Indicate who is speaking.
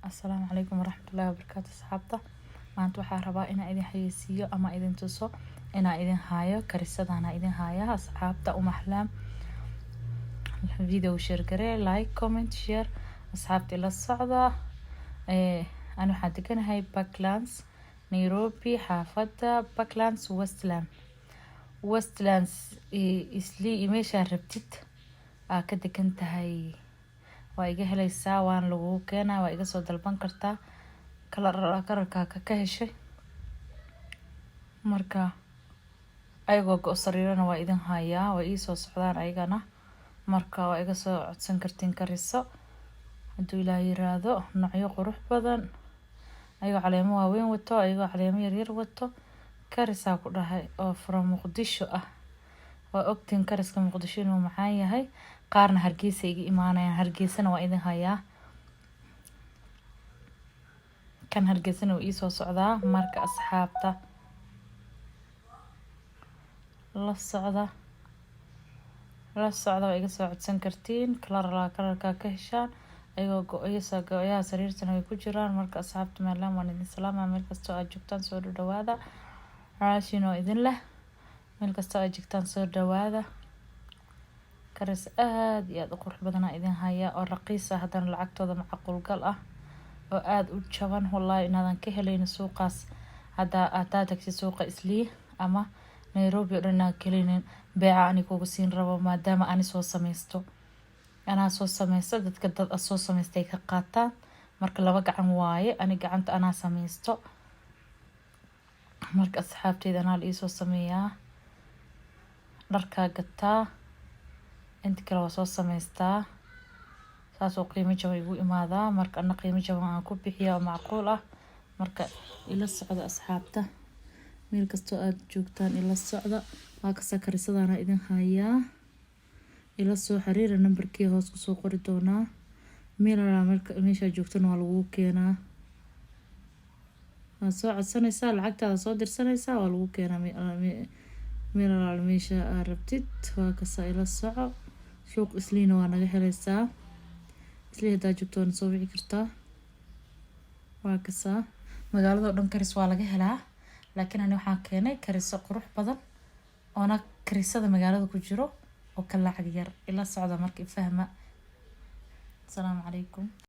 Speaker 1: السلام عليكم ورحمة الله وبركاته صحابته. maanta waxaan rabaa inaan idin xayeysiiyo ama idin tuso inaan idin haayo karisadana idin haaya asxaabta mahlam video share garee like comment share asxaabta la socda aan waxaan deganahay Parklands Nairobi xaafada Parklands Westlands isli meesha rabtid ka degan tahay waa iga helaysaa waan lagu keenaa waa iga soo dalban kartaa kalarka ka heshay marka ayagoo go sariirana waa idin hayaa way ii soo socdaan ayagana marka waa iga soo codsan kartiin kariso haduu ilaahay yiraahdo noocyo qurux badan ayagoo caleemo waaweyn wato ayagoo caleemo yar yar wato karisaa ku dhahay oo from Muqdisho ah waa ogtiin kariska Muqdisho inuu macaan yahay qaarna Hargeysa iga imaanayaan Hargeysana waa idin hayaa kan Hargeysana uu ii soo socdaa marka asxaabta la socda waa iga soo codsan kartiin kalarka ka heshaan ayagoo go-ayaha sariirtana way ku jiraan marka asxaabta meelaan waan idin salaama meel kasta aad joogtaan soo dhawaada raashino idin leh meel kasta aad joogtaan soo dhawaada karis aad iyo aad u qurux badan idin haya oo raqiis ah haddana lacagtooda macquul gal ah oo aad u jaban wallahi inaadan ka helaynin suuqaas aad tagsi suuqa Islii ama Nairobi oo dhan ka helaynin beeca ani kugu siin rabo maadaama ani soo sameysto dadka dad soo sameystay ka qaataan marka laba gacan waaye ani gacanta ana sameysto marka asxaabteyda ana ii soo sameeyaa dharka gataa inta kale waa soo sameystaa saas oo qiimo jaban igu imaadaa marka ana qiimo jaban aan ku bixiyaa macquul ah marka ila socda asxaabta meel kasto aad joogtaan ila socda waa ka sakarisadana idin hayaa ila soo xiriira numberkii hoos ku soo qori doonaa meesha joogtana waa lagu keenaa waa soo codsanaysaa lacagtaada soo dirsanaysaa waa lagu keenaa meesha aad rabtid waa ka ila soco suuq Isliina waa naga helaysaa Islii hadaa joogto waan soo wici kartaa waa ka magaalada dhan karis waa laga helaa laakiin ani waxaan keenay kariso qurux badan oo karisada magaalada ku jiro oo ka lacag yar ila socda markii fahma. Assalaamu calaykum.